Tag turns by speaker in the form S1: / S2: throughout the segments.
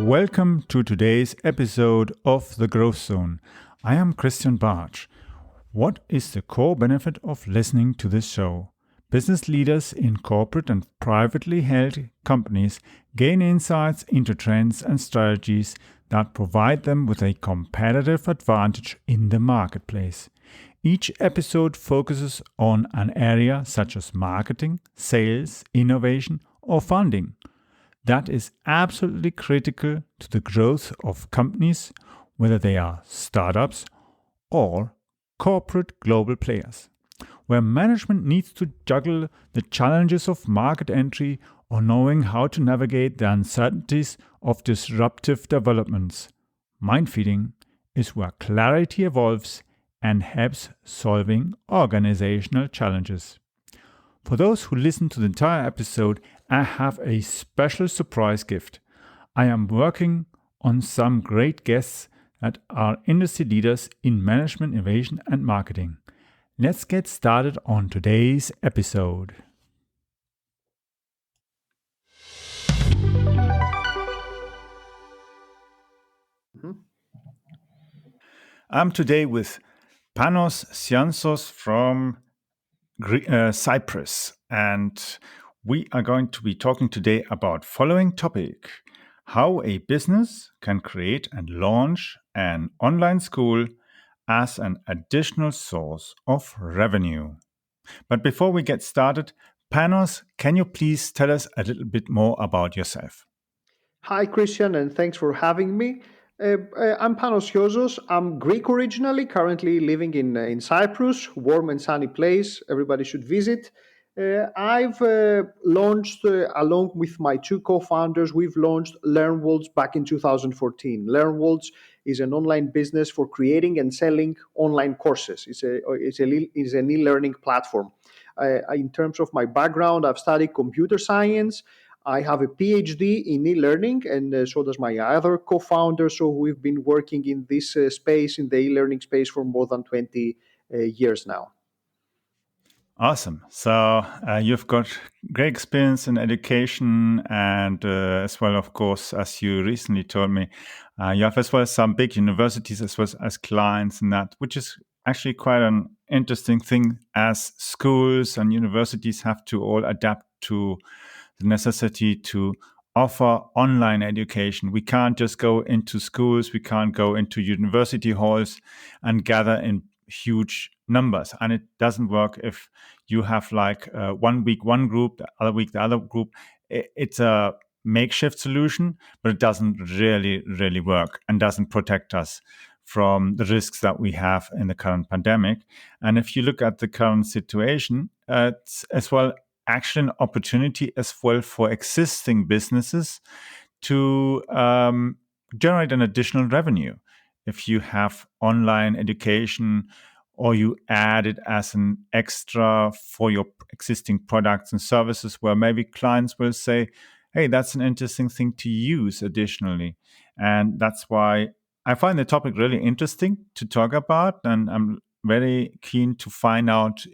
S1: Welcome to today's episode of The Growth Zone. I am Christian Bartsch. What is the core benefit of listening to this show? Business leaders in corporate and privately held companies gain insights into trends and strategies that provide them with a competitive advantage in the marketplace. Each episode focuses on an area such as marketing, sales, innovation, or funding that is absolutely critical to the growth of companies, whether they are startups or corporate global players, where management needs to juggle the challenges of market entry or knowing how to navigate the uncertainties of disruptive developments. Mind feeding is where clarity evolves and helps solving organizational challenges. For those who listen to the entire episode, I have a special surprise gift. I am working on some great guests that are industry leaders in management, innovation, and marketing. Let's get started on today's episode. I'm today with Panos Siozon from Cypress, and we are going to be talking today about following topic: how a business can create and launch an online school as an additional source of revenue. But before we get started, Panos, can you please tell us a little bit more about yourself?
S2: Hi, Christian, and thanks for having me. I'm Panos Siozon. I'm Greek originally, currently living in Cyprus, warm and sunny place. Everybody should visit. I've launched, along with my two co-founders, we've launched LearnWorlds back in 2014. LearnWorlds is an online business for creating and selling online courses. It's an e-learning platform. In terms of my background, I've studied computer science. I have a PhD in e-learning, and so does my other co-founder. So we've been working in this space, in the e-learning space, for more than 20 years now.
S1: Awesome. So you've got great experience in education and as well, of course, as you recently told me, you have as well some big universities as well as clients and that, which is actually quite an interesting thing as schools and universities have to all adapt to the necessity to offer online education. We can't just go into schools, we can't go into university halls and gather in huge numbers. And it doesn't work if you have like 1 week one group, the other week the other group. It's a makeshift solution, but it doesn't really work and doesn't protect us from the risks that we have in the current pandemic. And if you look at the current situation, it's as well actually an opportunity as well for existing businesses to generate an additional revenue. If you have online education or you add it as an extra for your existing products and services, where maybe clients will say, hey, that's an interesting thing to use additionally. And that's why I find the topic really interesting to talk about. And I'm very keen to find out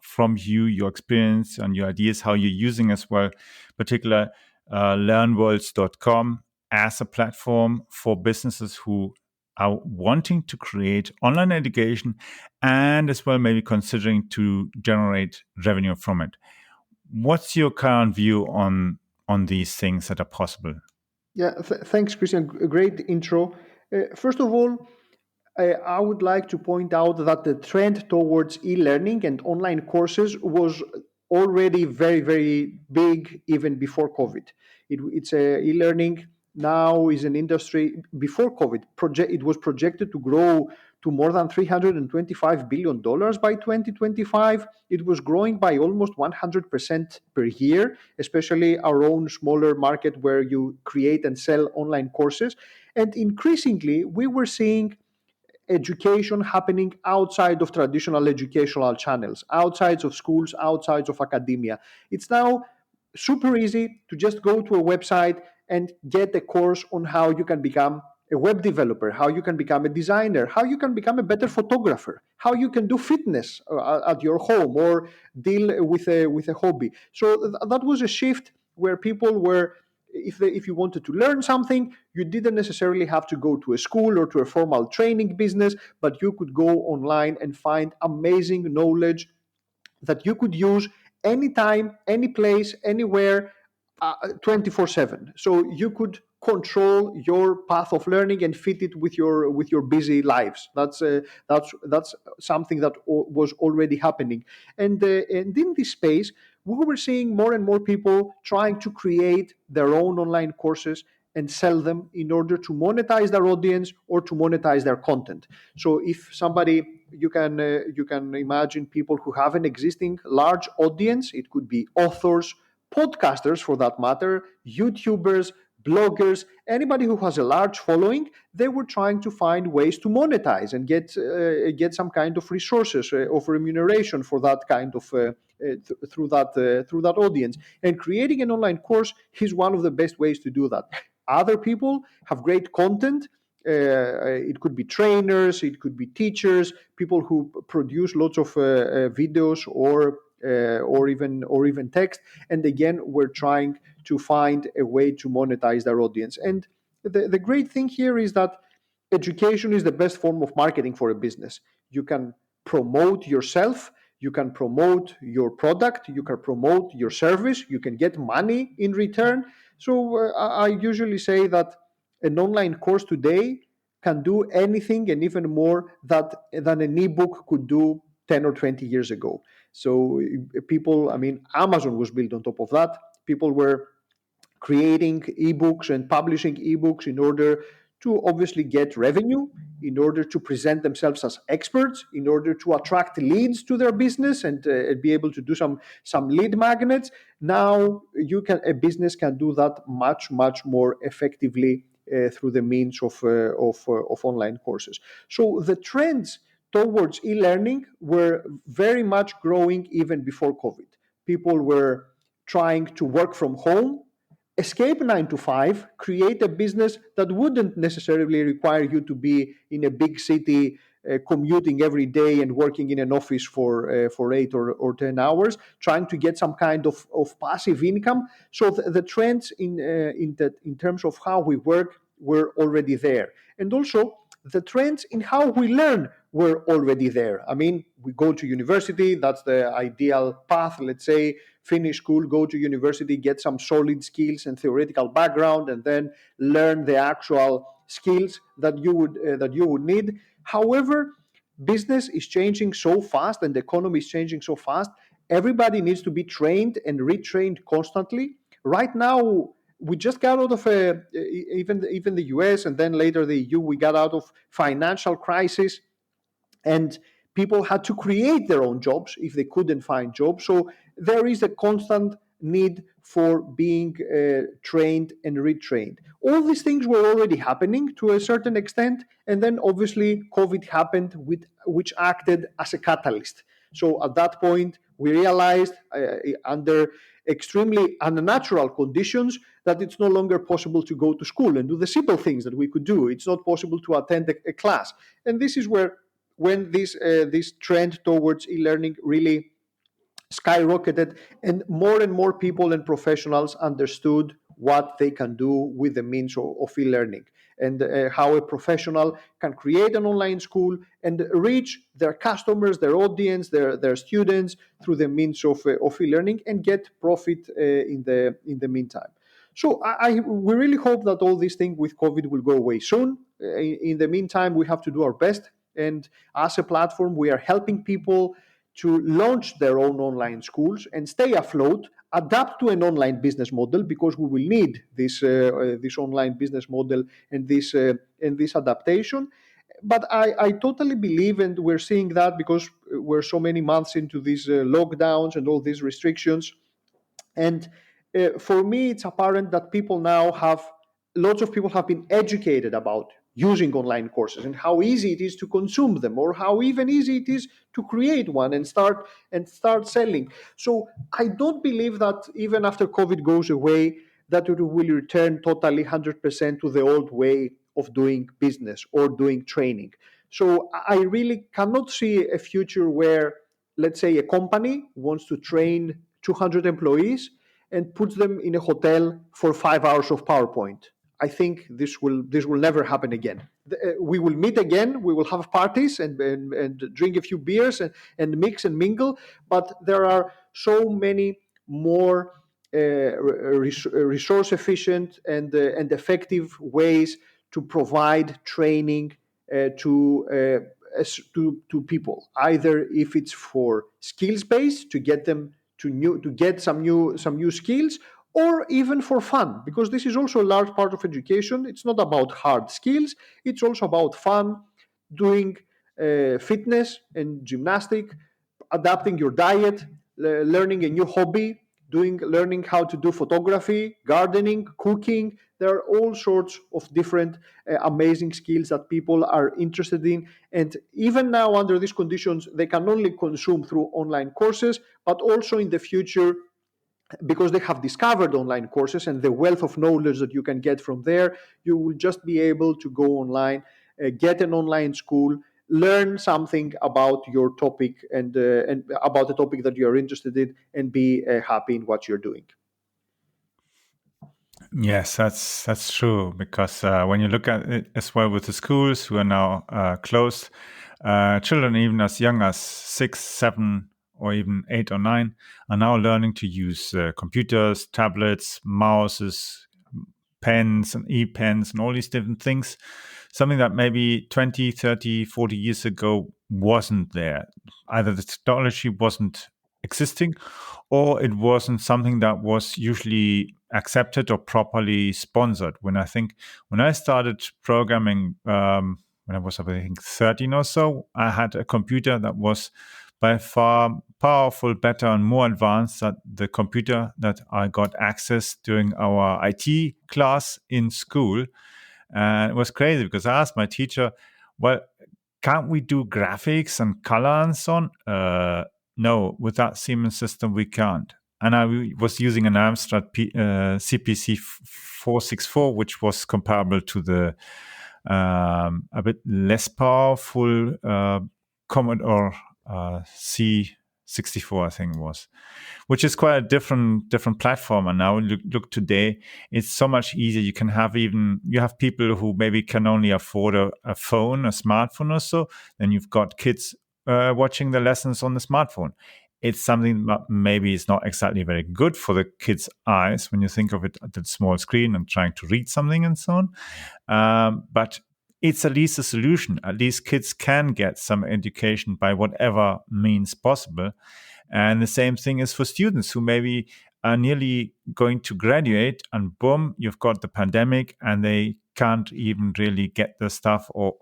S1: from you, your experience and your ideas, how you're using as well, particular learnworlds.com as a platform for businesses who are wanting to create online education and as well maybe considering to generate revenue from it. What's your current view on these things that are possible?
S2: Yeah, thanks, Christian. Great intro. First of all, I would like to point out that the trend towards e-learning and online courses was already very, very big even before COVID. It's e-learning now is an industry. Before COVID, it was projected to grow to more than $325 billion by 2025. It was growing by almost 100% per year, especially our own smaller market where you create and sell online courses. And increasingly, we were seeing education happening outside of traditional educational channels, outside of schools, outside of academia. It's now super easy to just go to a website and get a course on how you can become a web developer, how you can become a designer, how you can become a better photographer, how you can do fitness at your home or deal with a hobby. So that was a shift where people were if you wanted to learn something, you didn't necessarily have to go to a school or to a formal training business, but you could go online and find amazing knowledge that you could use anytime, any place, anywhere, 24/7. So you could control your path of learning and fit it with your busy lives. That's something that was already happening, and in this space we were seeing more and more people trying to create their own online courses and sell them in order to monetize their audience or to monetize their content. So if somebody, you can imagine people who have an existing large audience. It could be authors, podcasters for that matter, YouTubers, bloggers, anybody who has a large following. They were trying to find ways to monetize and get some kind of resources of remuneration for that kind of through that audience. And creating an online course is one of the best ways to do that. Other people have great content. It could be trainers, it could be teachers, people who produce lots of videos or even text. And again, we're trying to find a way to monetize their audience. And the great thing here is that education is the best form of marketing for a business. You can promote yourself, you can promote your product, you can promote your service, you can get money in return. So I usually say that an online course today can do anything and even more than an ebook could do 10 or 20 years ago. So people, I mean, Amazon was built on top of that. People were creating ebooks and publishing ebooks in order to obviously get revenue, in order to present themselves as experts, in order to attract leads to their business and be able to do some lead magnets. Now a business can do that much more effectively through the means of online courses. So the trends towards e-learning were very much growing even before COVID. People were trying to work from home, escape 9 to 5, create a business that wouldn't necessarily require you to be in a big city, commuting every day and working in an office for 8 or 10 hours, trying to get some kind of passive income. So the trends in terms of how we work were already there. And also the trends in how we learn were already there. I mean, we go to university, that's the ideal path, let's say, finish school, go to university, get some solid skills and theoretical background, and then learn the actual skills that you would need. However, business is changing so fast and the economy is changing so fast. Everybody needs to be trained and retrained constantly. Right now, we just got out of even the US and then later the EU. We got out of financial crisis, and people had to create their own jobs if they couldn't find jobs. So there is a constant need for being trained and retrained. All these things were already happening to a certain extent, and then obviously COVID happened, which acted as a catalyst. So at that point, we realized under extremely unnatural conditions that it's no longer possible to go to school and do the simple things that we could do. It's not possible to attend a class. And this is when this trend towards e-learning really skyrocketed, and more people and professionals understood what they can do with the means of e-learning, and how a professional can create an online school and reach their customers, their audience, their students through the means of e-learning and get profit in the meantime. So we really hope that all these things with COVID will go away soon. In the meantime, we have to do our best. And as a platform, we are helping people to launch their own online schools and stay afloat, adapt to an online business model, because we will need this online business model and this adaptation. But I totally believe, and we're seeing that because we're so many months into these lockdowns and all these restrictions. And for me, it's apparent that lots of people have been educated about using online courses and how easy it is to consume them, or how even easy it is to create one and start selling. So I don't believe that even after COVID goes away, that it will return totally 100% to the old way of doing business or doing training. So I really cannot see a future where, let's say, a company wants to train 200 employees, and puts them in a hotel for 5 hours of PowerPoint. I think this will never happen again. We will meet again. We will have parties and drink a few beers and mix and mingle. But there are so many more resource efficient and effective ways to provide training to people. Either if it's for skills based to get them to get some new skills, or even for fun, because this is also a large part of education. It's not about hard skills, it's also about fun, doing fitness and gymnastic, adapting your diet, learning a new hobby, learning how to do photography, gardening, cooking. There are all sorts of different amazing skills that people are interested in. And even now, under these conditions, they can only consume through online courses, but also in the future, because they have discovered online courses and the wealth of knowledge that you can get from there, you will just be able to go online, get an online school, learn something about your topic and about the topic that you are interested in, and be happy in what you're doing.
S1: Yes, that's true. Because when you look at it as well with the schools who are now closed, children even as young as 6, 7, or even 8 or 9 are now learning to use computers, tablets, mouses, pens and e-pens and all these different things. Something that maybe 20, 30, 40 years ago wasn't there. Either the technology wasn't existing, or it wasn't something that was usually accepted or properly sponsored. When I started programming, when I was, I think, 13 or so, I had a computer that was by far powerful, better, and more advanced than the computer that I got access during our IT class in school. And it was crazy because I asked my teacher, well, can't we do graphics and color and so on? No, with that Siemens system, we can't. And I was using an Amstrad CPC 464, which was comparable to the a bit less powerful Commodore C64, I think it was, which is quite a different platform. And now look today, it's so much easier. You have people who maybe can only afford a phone, a smartphone or so. Then you've got kids watching the lessons on the smartphone. It's something that maybe is not exactly very good for the kids' eyes when you think of it at the small screen and trying to read something and so on. But it's at least a solution. At least kids can get some education by whatever means possible. And the same thing is for students who maybe are nearly going to graduate, and boom, you've got the pandemic and they can't even really get the stuff, or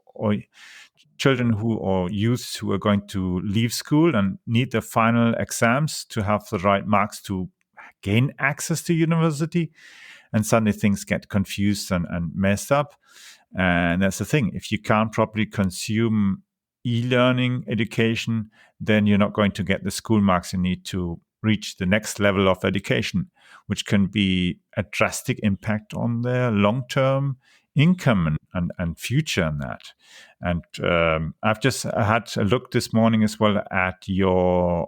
S1: children or youths who are going to leave school and need the final exams to have the right marks to gain access to university. And suddenly things get confused and messed up. And that's the thing. If you can't properly consume e-learning education, then you're not going to get the school marks you need to reach the next level of education, which can be a drastic impact on their long-term income and future in that. And I've just had a look this morning as well at your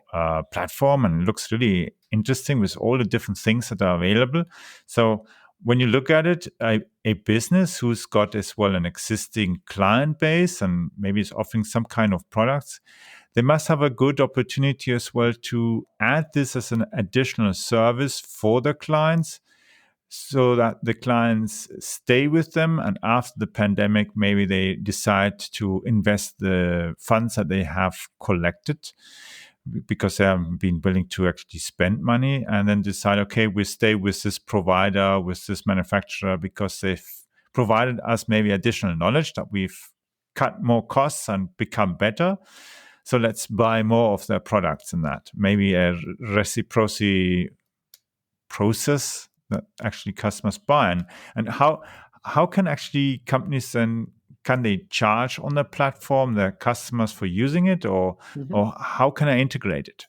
S1: platform, and it looks really interesting with all the different things that are available. So when you look at it, a business who's got as well an existing client base and maybe is offering some kind of products, they must have a good opportunity as well to add this as an additional service for the clients, so that the clients stay with them, and after the pandemic, maybe they decide to invest the funds that they have collected because they haven't been willing to actually spend money, and then decide, okay, we stay with this provider, with this manufacturer, because they've provided us maybe additional knowledge that we've cut more costs and become better. So let's buy more of their products, and that maybe a reciprocity process that actually customers buy. And how can actually companies then, can they charge on the platform their customers for using it, or
S2: Mhm.
S1: how can I integrate it?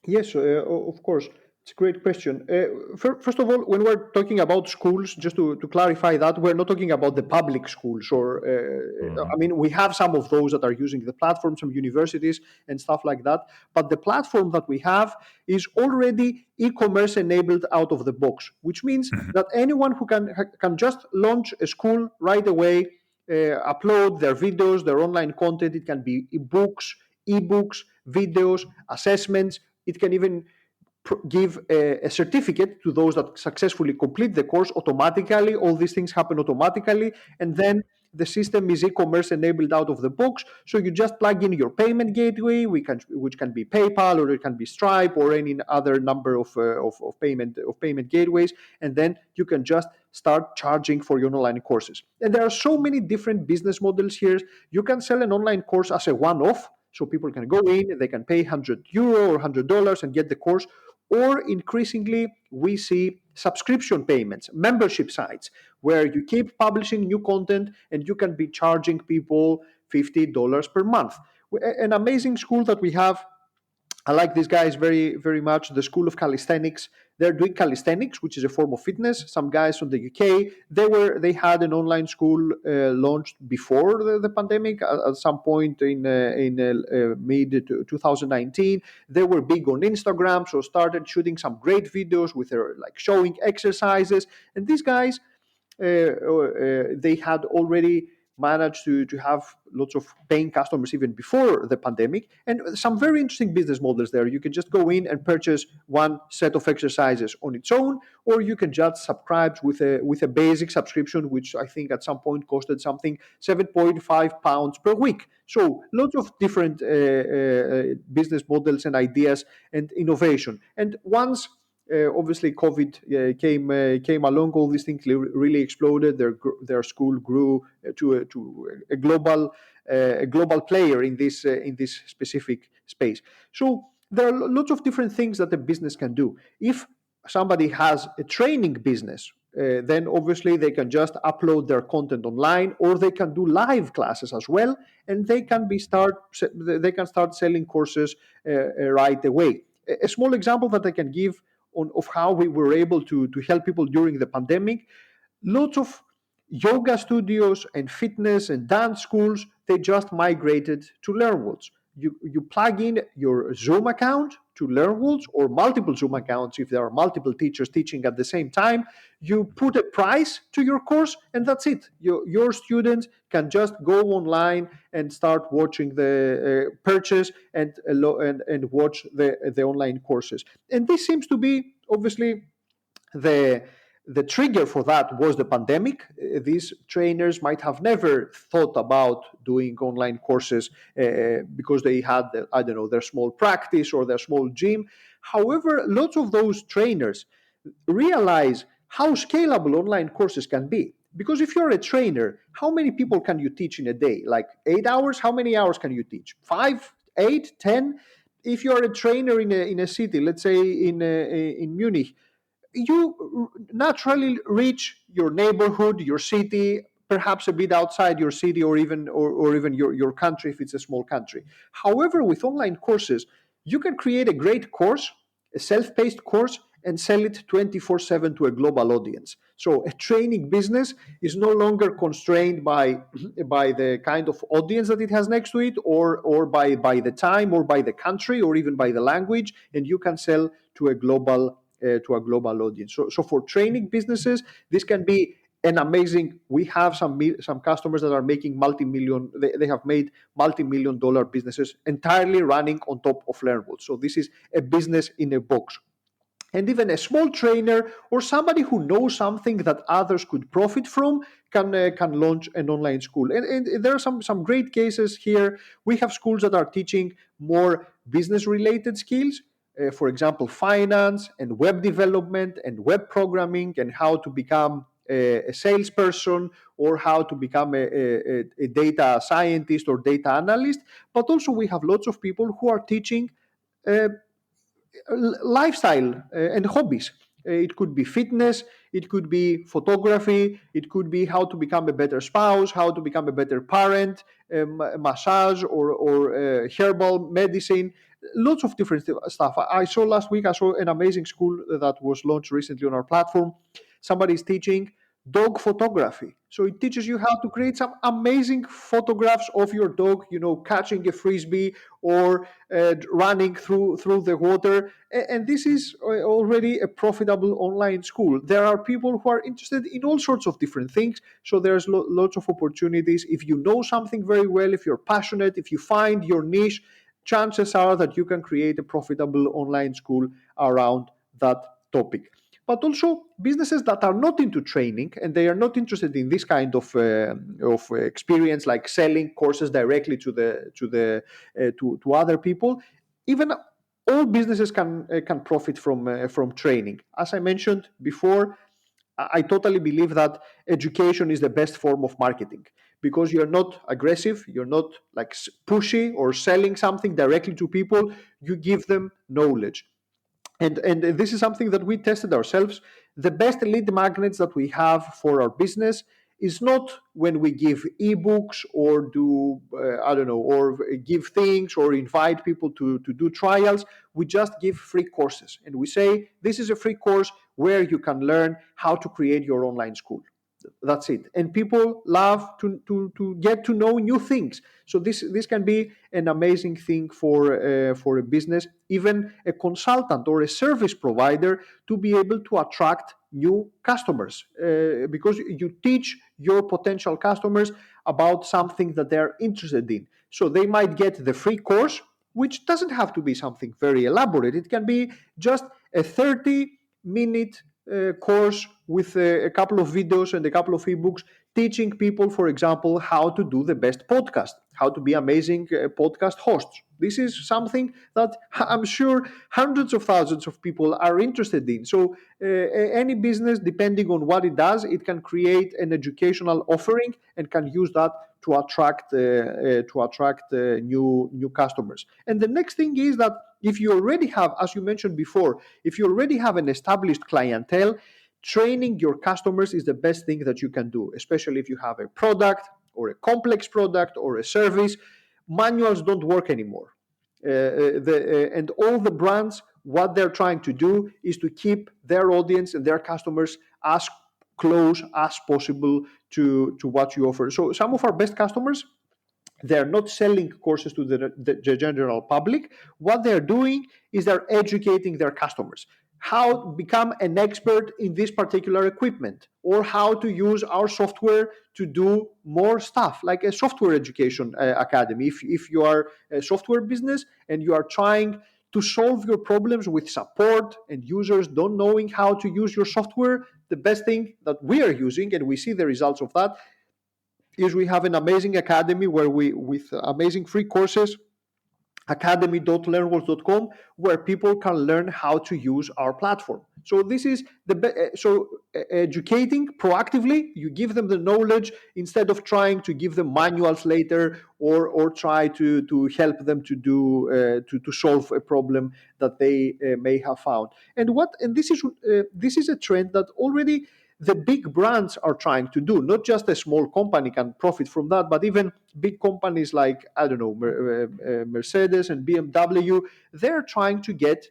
S2: Yes, of course. It's a great question. First of all, when we're talking about schools, just to clarify that, we're not talking about the public schools, or
S1: Mm-hmm.
S2: I mean, we have some of those that are using the platform, some universities and stuff like that. But the platform that we have is already e-commerce enabled out of the box, which means that anyone who can just launch a school right away, upload their videos, their online content. It can be ebooks, videos, assessments. It can even give a certificate to those that successfully complete the course automatically. All these things happen automatically, and then the system is e-commerce enabled out of the box. So you just plug in your payment gateway, which can be PayPal, or it can be Stripe, or any other number of payment gateways, and then you can just start charging for your online courses. And there are so many different business models here. You can sell an online course as a one-off, so people can go in, they can pay €100 or $100 and get the course. Or increasingly, we see subscription payments, membership sites, where you keep publishing new content and you can be charging people $50 per month. An amazing school that we have, I like these guys very, very much. The School of Calisthenics. They're doing calisthenics, which is a form of fitness. Some guys from the UK. They had an online school launched before the pandemic at some point in mid 2019. They were big on Instagram, so started shooting some great videos with their like showing exercises. And these guys, they had already managed to have lots of paying customers even before the pandemic, and some very interesting business models there. You can just go in and purchase one set of exercises on its own, or you can just subscribe with a basic subscription, which I think at some point costed something £7.5 per week. So lots of different business models and ideas and innovation. And once obviously COVID came along, all these things really exploded. Their school grew to a global player in this specific space. So there are lots of different things that a business can do. If somebody has a training business, then obviously they can just upload their content online, or they can do live classes as well, and they can start selling courses right away. A small example that I can give of how we were able to help people during the pandemic: lots of yoga studios and fitness and dance schools, they just migrated to LearnWorlds. You plug in your Zoom account to LearnWorlds, or multiple Zoom accounts if there are multiple teachers teaching at the same time. You put a price to your course, and that's it. Your students can just go online and start watching the purchase and watch the online courses. And this seems to be obviously the the trigger for that was the pandemic. These trainers might have never thought about doing online courses because they had, I don't know, their small practice or their small gym. However, lots of those trainers realize how scalable online courses can be. Because if you're a trainer, how many people can you teach in a day? Like 8 hours? How many hours can you teach? 5, 8, 10? If you're a trainer in a city, let's say in Munich, you naturally reach your neighborhood, your city, perhaps a bit outside your city, or even your country if it's a small country. However, with online courses, you can create a great course, a self-paced course, and sell it 24/7 to a global audience. So a training business is no longer constrained by the kind of audience that it has next to it, or by the time, or by the country, or even by the language, and you can sell to a global audience. So for training businesses, this can be an amazing. We have some customers that are making multi-million. They have made multi-million-dollar businesses entirely running on top of LearnWorlds. So this is a business in a box. And even a small trainer or somebody who knows something that others could profit from can launch an online school. And there are some great cases here. We have schools that are teaching more business related skills, for example, finance and web development and web programming, and how to become a salesperson, or how to become a data scientist or data analyst. But also we have lots of people who are teaching uh, lifestyle and hobbies. It could be fitness, it could be photography, it could be how to become a better spouse, how to become a better parent, massage, or herbal medicine. lots of different stuff. I saw last week, I saw an amazing school that was launched recently on our platform. Somebody's teaching dog photography. So it teaches you how to create some amazing photographs of your dog, catching a frisbee or running through the water. And this is already a profitable online school. There are people who are interested in all sorts of different things. So there's lots of opportunities. If you know something very well, if you're passionate, if you find your niche, chances are that you can create a profitable online school around that topic. But also businesses that are not into training and they are not interested in this kind of experience, like selling courses directly to other people. Even all businesses can profit from training. As I mentioned before, I totally believe that education is the best form of marketing, because you're not aggressive, you're not like pushy or selling something directly to people. You give them knowledge. And this is something that we tested ourselves. The best lead magnets that we have for our business is not when we give ebooks or do I don't know, or give things or invite people to do trials. We just give free courses and we say this is a free course where you can learn how to create your online school. That's it. And people love to get to know new things. So this can be an amazing thing for a business, even a consultant or a service provider, to be able to attract new customers, because you teach your potential customers about something that they're interested in. So they might get the free course, which doesn't have to be something very elaborate. It can be just a 30-minute course with a couple of videos and a couple of ebooks teaching people, for example, how to do the best podcast, how to be amazing podcast hosts. This is something that I'm sure hundreds of thousands of people are interested in. So any business, depending on what it does, it can create an educational offering and can use that to attract new customers. And the next thing is that if you already have, as you mentioned before, if you already have an established clientele, training your customers is the best thing that you can do, especially if you have a product or a complex product or a service. Manuals don't work anymore. And all the brands, what they're trying to do is to keep their audience and their customers as close as possible to what you offer. So some of our best customers, they're not selling courses to the general public. What they're doing is they're educating their customers how to become an expert in this particular equipment, or how to use our software to do more stuff, like a software education academy. If you are a software business and you are trying to solve your problems with support and users don't knowing how to use your software, the best thing that we are using, and we see the results of that, is we have an amazing academy where we, with amazing free courses, academy.learnworlds.com, where people can learn how to use our platform. So this is educating proactively. You give them the knowledge instead of trying to give them manuals later, or try to help them to do to solve a problem that they may have found. And this is a trend that already the big brands are trying to do. Not just a small company can profit from that, but even big companies like, I don't know, Mercedes and BMW, they're trying to get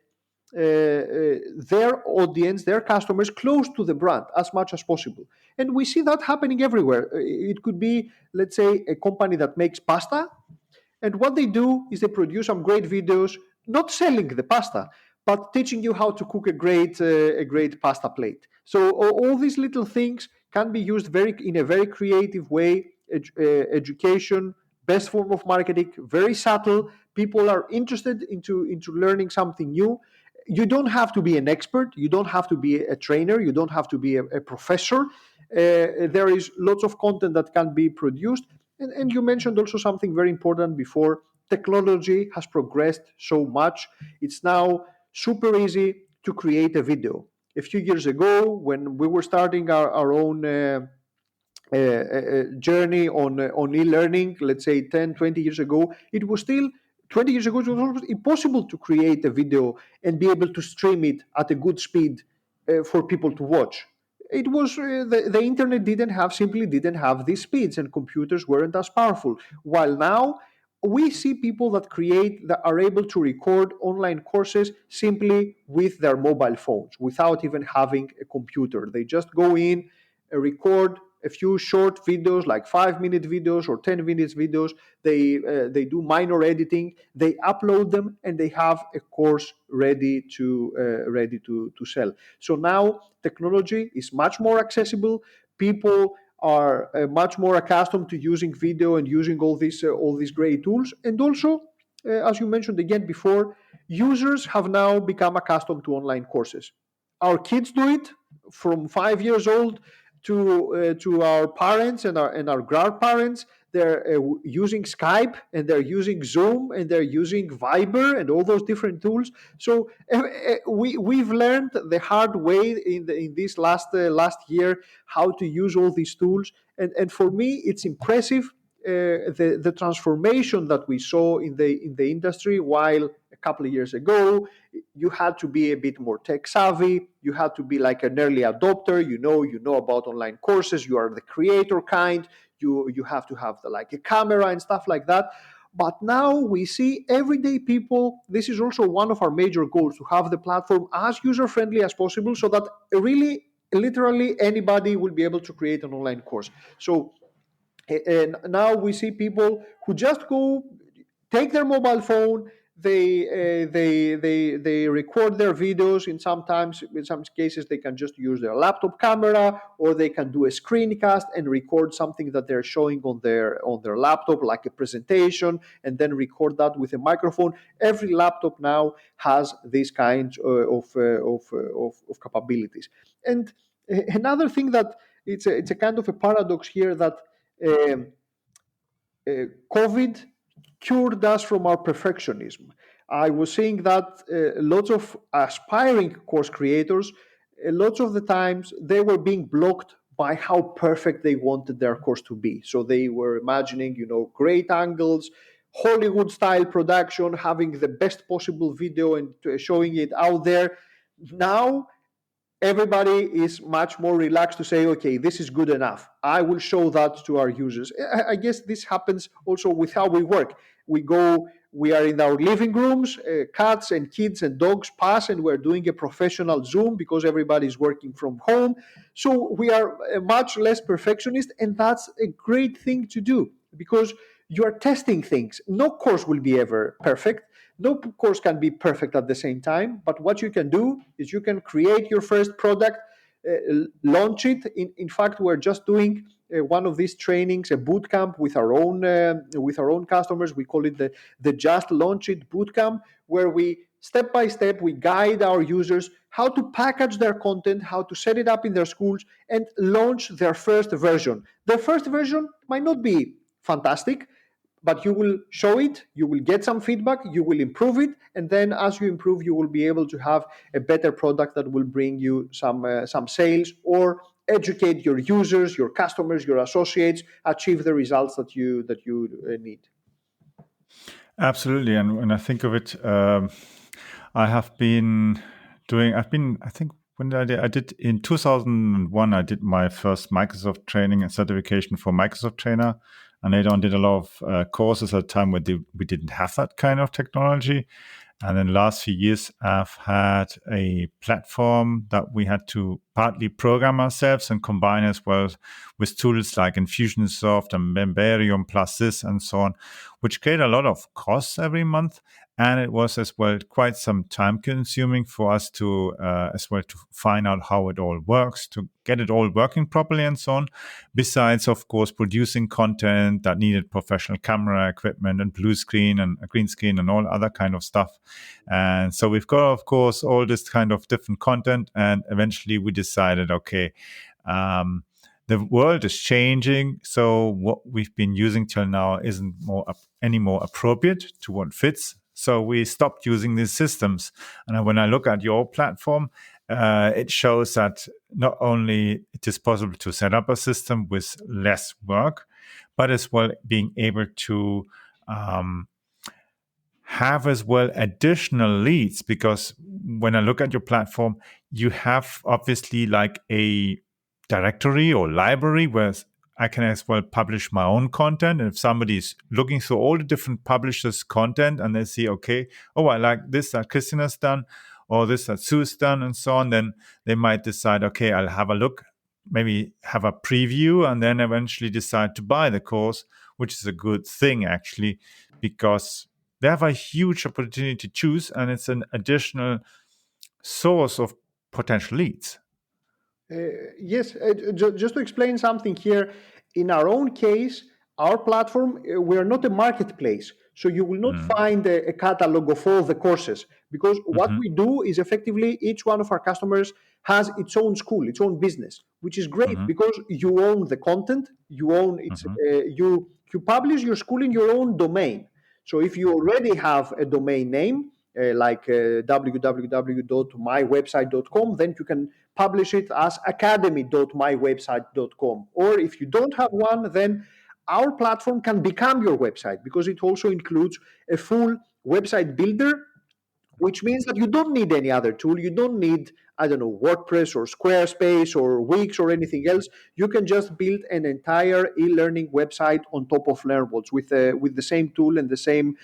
S2: their audience, their customers, close to the brand as much as possible. And we see that happening everywhere. It could be, let's say, a company that makes pasta, and what they do is they produce some great videos, not selling the pasta, but teaching you how to cook a great pasta plate. So all these little things can be used in a very creative way. Education, best form of marketing, very subtle. People are interested into learning something new. You don't have to be an expert. You don't have to be a trainer. You don't have to be a professor. There is lots of content that can be produced. And you mentioned also something very important before. Technology has progressed so much. It's now super easy to create a video. A few years ago, when we were starting our own journey on e-learning, let's say 10, 20 years ago, it was still 20 years ago, it was almost impossible to create a video and be able to stream it at a good speed for people to watch. It was the internet simply didn't have these speeds, and computers weren't as powerful. While now we see people that are able to record online courses simply with their mobile phones without even having a computer. They just go in, record a few short videos, like 5-minute videos or 10 minutes videos. They do minor editing, they upload them, and they have a course ready to sell. So now technology is much more accessible. People are much more accustomed to using video and using all these great tools. And also, as you mentioned again before, users have now become accustomed to online courses. Our kids do it from 5 years old to our parents and our grandparents. They're using Skype, and they're using Zoom, and they're using Viber and all those different tools. So we've learned the hard way in this last year how to use all these tools. And for me, it's impressive, the transformation that we saw in the industry. While a couple of years ago, you had to be a bit more tech savvy, you had to be like an early adopter, you know about online courses, you are the creator kind, you have to have like a camera and stuff like that. But now we see everyday people. This is also one of our major goals, to have the platform as user friendly as possible, so that really, literally, anybody will be able to create an online course. So, and now we see people who just go, take their mobile phone, they record their videos. In some cases they can just use their laptop camera, or they can do a screencast and record something that they're showing on their laptop, like a presentation, and then record that with a microphone. Every laptop now has these kinds of capabilities. And another thing, that it's a kind of a paradox here, that um, COVID cured us from our perfectionism. I was saying that lots of aspiring course creators, lots of the times, they were being blocked by how perfect they wanted their course to be. So they were imagining, great angles, Hollywood style production, having the best possible video and showing it out there. Now everybody is much more relaxed to say, okay, this is good enough, I will show that to our users. I guess this happens also with how we work. We are in our living rooms, cats and kids and dogs pass, and we're doing a professional Zoom because everybody's working from home. So we are much less perfectionist, and that's a great thing to do, because you are testing things. No course will be ever perfect. No course can be perfect at the same time, but what you can do is you can create your first product, launch it. In fact, we're just doing one of these trainings, a boot camp with our own customers. We call it the Just Launch It boot camp, where we step by step we guide our users how to package their content, how to set it up in their schools, and launch their first version. The first version might not be fantastic, but you will show it, you will get some feedback, you will improve it, and then as you improve, you will be able to have a better product that will bring you some sales, or educate your users, your customers, your associates, achieve the results that you need.
S1: Absolutely. And when I think of it, I think when I did in 2001, I did my first Microsoft training and certification for Microsoft trainer. And later on did a lot of courses at a time when we didn't have that kind of technology. And in the last few years, I've had a platform that we had to partly program ourselves and combine as well with tools like Infusionsoft and Memberium plus this and so on, which create a lot of costs every month. And it was as well quite some time consuming for us to find out how it all works, to get it all working properly and so on. Besides, of course, producing content that needed professional camera equipment and blue screen and a green screen and all other kind of stuff. And so we've got, of course, all this kind of different content. And eventually we decided, okay, the world is changing, so what we've been using till now isn't any more appropriate to what fits. So we stopped using these systems. And when I look at your platform, it shows that not only it is possible to set up a system with less work, but as well being able to have as well additional leads. Because when I look at your platform, you have obviously like a directory or library where I can as well publish my own content. And if somebody is looking through all the different publishers' content and they see, okay, oh, I like this that Christian has done, or this that Sue has done, and so on, then they might decide, okay, I'll have a look, maybe have a preview, and then eventually decide to buy the course, which is a good thing, actually, because they have a huge opportunity to choose, and it's an additional source of potential leads.
S2: Yes, just to explain something here, in our own case, our platform, we are not a marketplace. So you will not find a catalog of all the courses, because what
S1: Mm-hmm.
S2: we do is effectively each one of our customers has its own school, its own business, which is great
S1: Mm-hmm.
S2: because you own the content, you own its,
S1: Mm-hmm.
S2: you publish your school in your own domain. So if you already have a domain name, like www.mywebsite.com, then you can publish it as academy.mywebsite.com. Or if you don't have one, then our platform can become your website, because it also includes a full website builder, which means that you don't need any other tool. You don't need, I don't know, WordPress or Squarespace or Wix or anything else. You can just build an entire e-learning website on top of LearnWorlds with the same tool and the same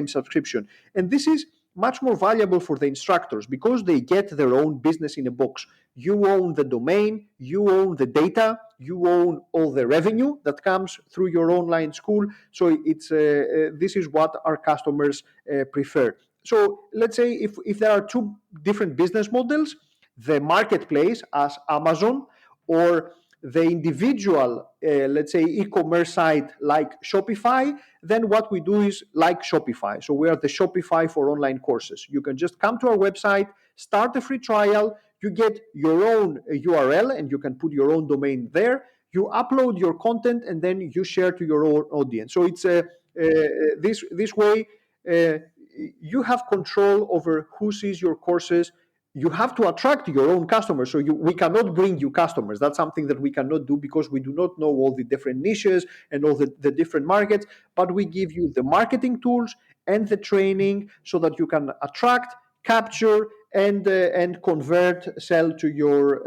S2: subscription. And this is much more valuable for the instructors because they get their own business in a box. You own the domain, you own the data, you own all the revenue that comes through your online school. So it's this is what our customers prefer. So let's say if there are two different business models, the marketplace as Amazon, or the individual, let's say, e-commerce site like Shopify, then what we do is like Shopify. So we are the Shopify for online courses. You can just come to our website, start a free trial, you get your own URL and you can put your own domain there. You upload your content and then you share to your own audience. So it's this way. You have control over who sees your courses. You have to attract your own customers. So we cannot bring you customers. That's something that we cannot do because we do not know all the different niches and all the different markets. But we give you the marketing tools and the training so that you can attract, capture, and convert, sell to your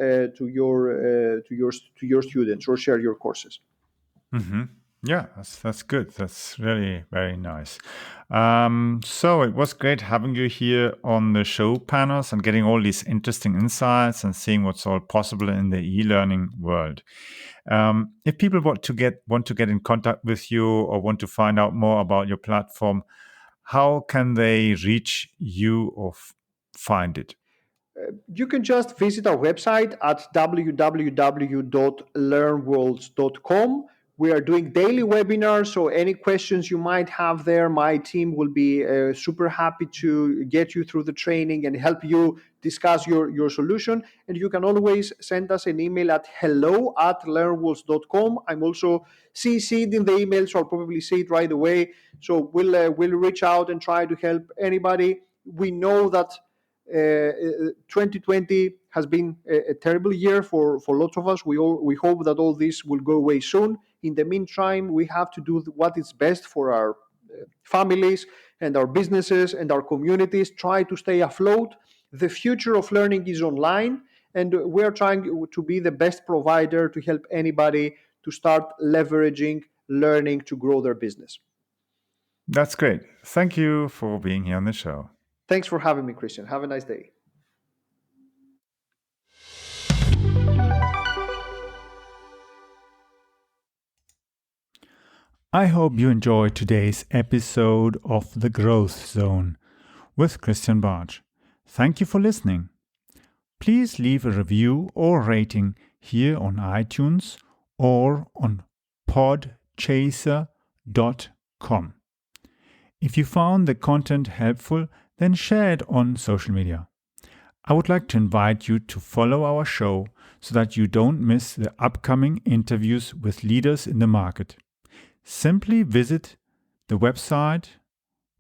S2: students or share your courses.
S1: Mm-hmm. Yeah, that's good. That's really very nice. So it was great having you here on the show, Panos, and getting all these interesting insights and seeing what's all possible in the e-learning world. If people want to get in contact with you or want to find out more about your platform, how can they reach you or find it?
S2: You can just visit our website at www.learnworlds.com. We are doing daily webinars, so any questions you might have there, my team will be super happy to get you through the training and help you discuss your solution. And you can always send us an email at hello@learnworlds.com. I'm also CC'd in the email, so I'll probably see it right away. So we'll reach out and try to help anybody. We know that 2020 has been a terrible year for lots of us. We hope that all this will go away soon. In the meantime, we have to do what is best for our families and our businesses and our communities. Try to stay afloat. The future of learning is online, and we're trying to be the best provider to help anybody to start leveraging learning to grow their business.
S1: That's great. Thank you for being here on the show.
S2: Thanks for having me, Christian. Have a nice day.
S1: I hope you enjoyed today's episode of The Growth Zone with Christian Bartsch. Thank you for listening. Please leave a review or rating here on iTunes or on podchaser.com. If you found the content helpful, then share it on social media. I would like to invite you to follow our show so that you don't miss the upcoming interviews with leaders in the market. Simply visit the website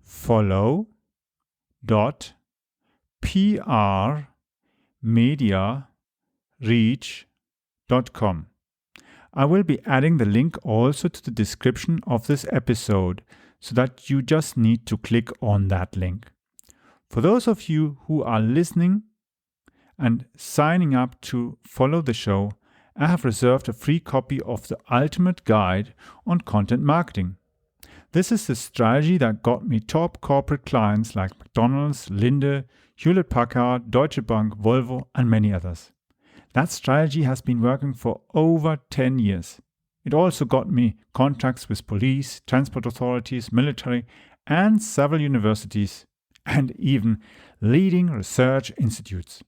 S1: follow.prmediareach.com. I will be adding the link also to the description of this episode so that you just need to click on that link. For those of you who are listening and signing up to follow the show I have reserved a free copy of the ultimate guide on content marketing. This is the strategy that got me top corporate clients like McDonald's, Linde, Hewlett-Packard, Deutsche Bank, Volvo, and many others. That strategy has been working for over 10 years. It also got me contracts with police, transport authorities, military, and several universities, and even leading research institutes.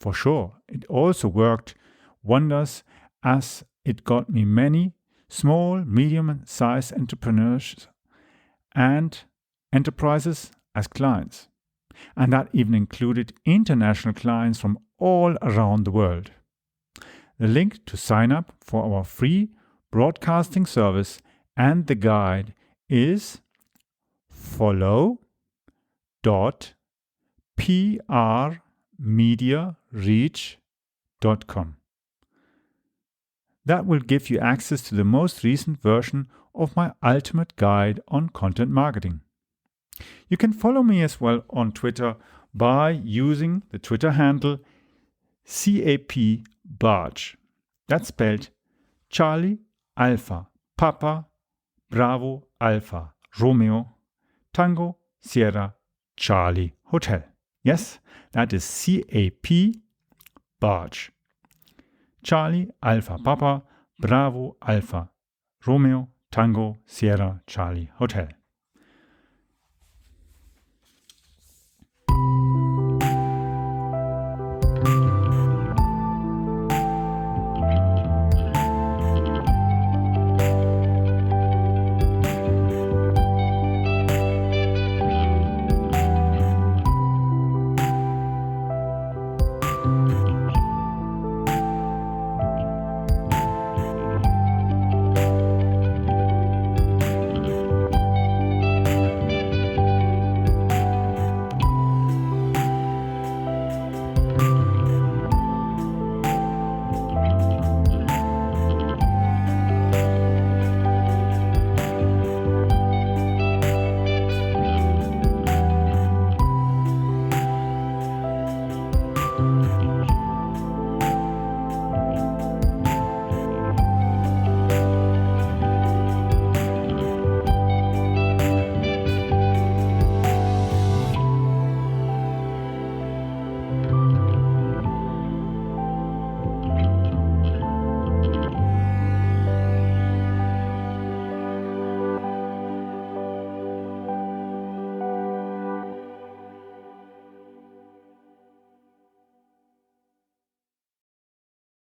S1: For sure, it also worked wonders as it got me many small, medium-sized entrepreneurs and enterprises as clients. And that even included international clients from all around the world. The link to sign up for our free broadcasting service and the guide is follow.prmediareach.com. That will give you access to the most recent version of my ultimate guide on content marketing. You can follow me as well on Twitter by using the Twitter handle CAPBarge. That's spelled Charlie, Alpha, Papa, Bravo, Alpha, Romeo, Tango, Sierra, Charlie, Hotel. Yes, that is CAP Barge. Charlie, Alpha, Papa, Bravo, Alpha, Romeo, Tango, Sierra, Charlie, Hotel.